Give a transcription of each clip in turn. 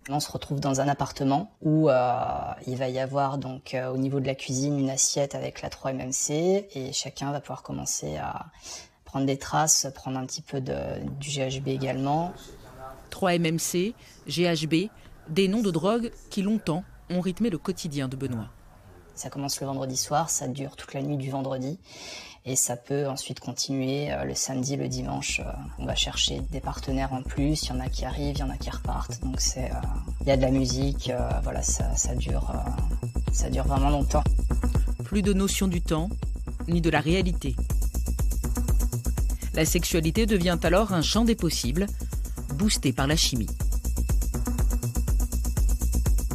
On se retrouve dans un appartement où il va y avoir donc au niveau de la cuisine une assiette avec la 3-MMC et chacun va pouvoir commencer à prendre des traces, prendre un petit peu du GHB également. 3-MMC, GHB, des noms de drogues qui longtemps ont rythmé le quotidien de Benoît. Ça commence le vendredi soir, ça dure toute la nuit du vendredi et ça peut ensuite continuer le samedi, le dimanche. On va chercher des partenaires en plus, il y en a qui arrivent, il y en a qui repartent. Donc il y a de la musique, voilà, ça dure vraiment longtemps. Plus de notion du temps, ni de la réalité. La sexualité devient alors un champ des possibles, boosté par la chimie.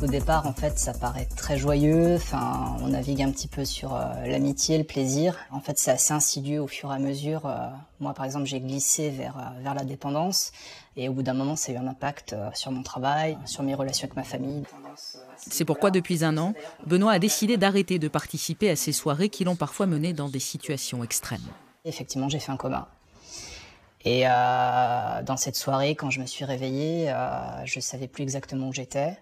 Au départ, en fait, ça paraît très joyeux. Enfin, on navigue un petit peu sur l'amitié, le plaisir. En fait, c'est assez insidieux au fur et à mesure. Moi, par exemple, j'ai glissé vers la dépendance. Et au bout d'un moment, ça a eu un impact sur mon travail, sur mes relations avec ma famille. C'est pourquoi, depuis 1 an, Benoît a décidé d'arrêter de participer à ces soirées qui l'ont parfois mené dans des situations extrêmes. Effectivement, j'ai fait un coma. Et dans cette soirée, quand je me suis réveillée, je ne savais plus exactement où j'étais.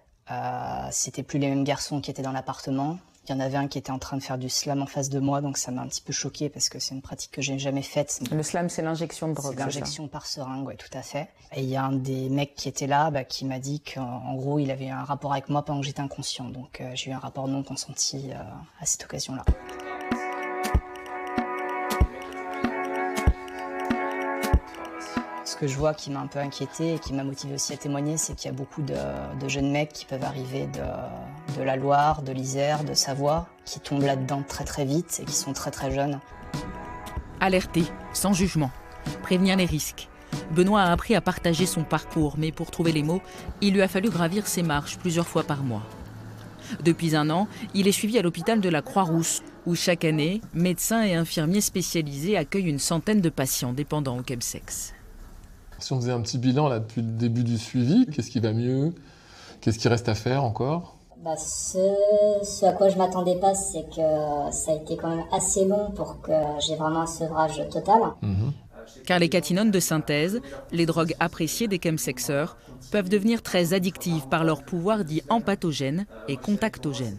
C'était plus les mêmes garçons qui étaient dans l'appartement. Il y en avait un qui était en train de faire du slam en face de moi, donc ça m'a un petit peu choquée parce que c'est une pratique que j'ai jamais faite. Le slam, c'est l'injection de drogue. C'est l'injection par seringue, oui, tout à fait. Et il y a un des mecs qui était là, qui m'a dit qu'en gros, il avait eu un rapport avec moi pendant que j'étais inconscient. Donc j'ai eu un rapport non consenti à cette occasion-là. Ce que je vois qui m'a un peu inquiété et qui m'a motivé aussi à témoigner, c'est qu'il y a beaucoup de jeunes mecs qui peuvent arriver de la Loire, de l'Isère, de Savoie, qui tombent là-dedans très très vite et qui sont très très jeunes. Alerter, sans jugement, prévenir les risques. Benoît a appris à partager son parcours, mais pour trouver les mots, il lui a fallu gravir ses marches plusieurs fois par mois. Depuis 1 an, il est suivi à l'hôpital de la Croix-Rousse, où chaque année, médecins et infirmiers spécialisés accueillent une centaine de patients dépendants au chemsex. Si on faisait un petit bilan là, depuis le début du suivi, qu'est-ce qui va mieux? Qu'est-ce qui reste à faire encore? Ce à quoi je m'attendais pas, c'est que ça a été quand même assez long pour que j'ai vraiment un sevrage total. Car les catinones de synthèse, les drogues appréciées des chemsexeurs, peuvent devenir très addictives par leur pouvoir dit empathogène et contactogène.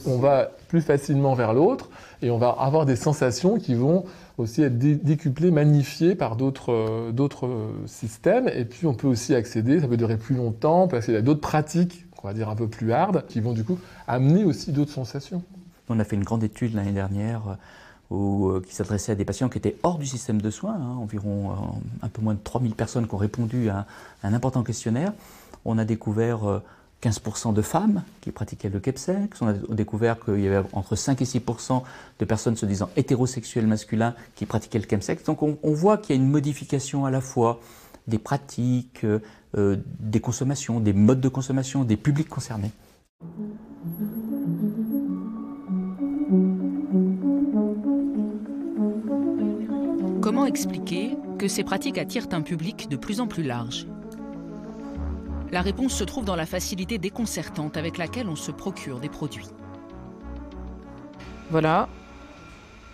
On va plus facilement vers l'autre et on va avoir des sensations qui vont aussi être décuplées, magnifiées par d'autres systèmes. Et puis on peut aussi accéder, ça peut durer plus longtemps, on peut accéder à d'autres pratiques, on va dire un peu plus hard, qui vont du coup amener aussi d'autres sensations. On a fait une grande étude l'année dernière qui s'adressait à des patients qui étaient hors du système de soins, environ un peu moins de 3000 personnes qui ont répondu à un important questionnaire. On a découvert 15% de femmes qui pratiquaient le chemsex. On a découvert qu'il y avait entre 5 et 6% de personnes se disant hétérosexuelles masculins qui pratiquaient le chemsex. Donc on voit qu'il y a une modification à la fois des pratiques, des consommations, des modes de consommation, des publics concernés. Comment expliquer que ces pratiques attirent un public de plus en plus large ? La réponse se trouve dans la facilité déconcertante avec laquelle on se procure des produits. Voilà,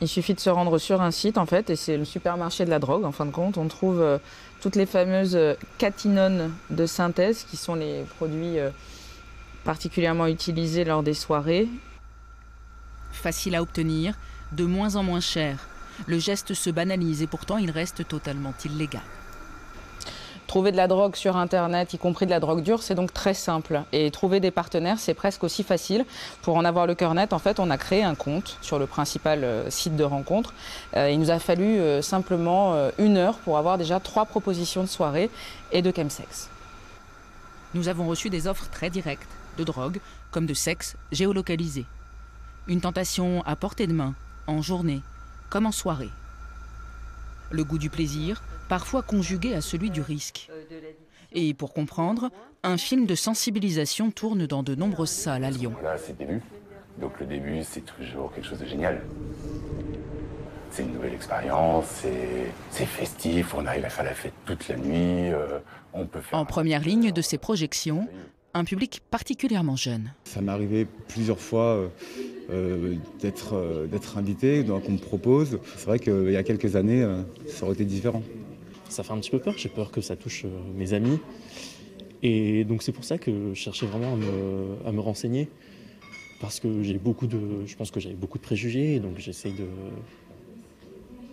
il suffit de se rendre sur un site en fait, et c'est le supermarché de la drogue en fin de compte. On trouve toutes les fameuses catinones de synthèse qui sont les produits particulièrement utilisés lors des soirées. Facile à obtenir, de moins en moins cher. Le geste se banalise et pourtant il reste totalement illégal. Trouver de la drogue sur Internet, y compris de la drogue dure, c'est donc très simple. Et trouver des partenaires, c'est presque aussi facile. Pour en avoir le cœur net, en fait, on a créé un compte sur le principal site de rencontre. Il nous a fallu simplement 1 heure pour avoir déjà 3 propositions de soirée et de chemsex. Nous avons reçu des offres très directes, de drogue comme de sexe géolocalisé. Une tentation à portée de main, en journée, comme en soirée. Le goût du plaisir, parfois conjugué à celui du risque. Et pour comprendre, un film de sensibilisation tourne dans de nombreuses salles à Lyon. Voilà, c'est le début. Donc le début, c'est toujours quelque chose de génial. C'est une nouvelle expérience, c'est festif, on arrive à faire la fête toute la nuit, on peut faire... En première ligne de ces projections, un public particulièrement jeune. Ça m'est arrivé plusieurs fois d'être invité, qu'on me propose. C'est vrai qu'il y a quelques années, ça aurait été différent. Ça fait un petit peu peur, j'ai peur que ça touche mes amis. Et donc c'est pour ça que je cherchais vraiment à me renseigner. Parce que je pense que j'avais beaucoup de préjugés, donc j'essaye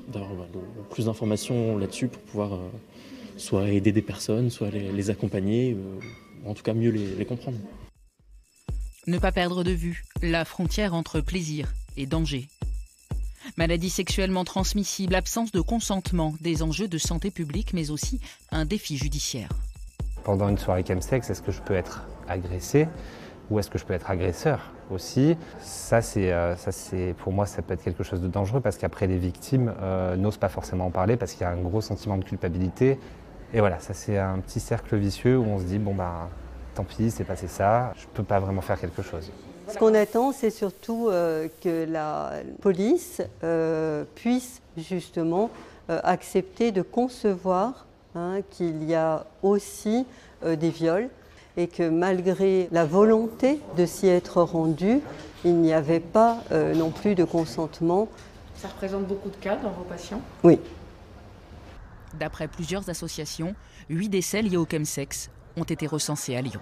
d'avoir le plus d'informations là-dessus pour pouvoir soit aider des personnes, soit les accompagner, en tout cas mieux les comprendre. Ne pas perdre de vue la frontière entre plaisir et danger. Maladies sexuellement transmissibles, absence de consentement, des enjeux de santé publique, mais aussi un défi judiciaire. Pendant une soirée chemsex, est-ce que je peux être agressé ou est-ce que je peux être agresseur aussi? Ça, pour moi, ça peut être quelque chose de dangereux parce qu'après, les victimes n'osent pas forcément en parler parce qu'il y a un gros sentiment de culpabilité. Et voilà, ça c'est un petit cercle vicieux où on se dit, bon bah, tant pis, c'est passé ça, je ne peux pas vraiment faire quelque chose. Ce qu'on attend, c'est surtout que la police puisse justement accepter de concevoir qu'il y a aussi des viols et que malgré la volonté de s'y être rendu, il n'y avait pas non plus de consentement. Ça représente beaucoup de cas dans vos patients? Oui. D'après plusieurs associations, 8 décès liés au chemsex ont été recensés à Lyon.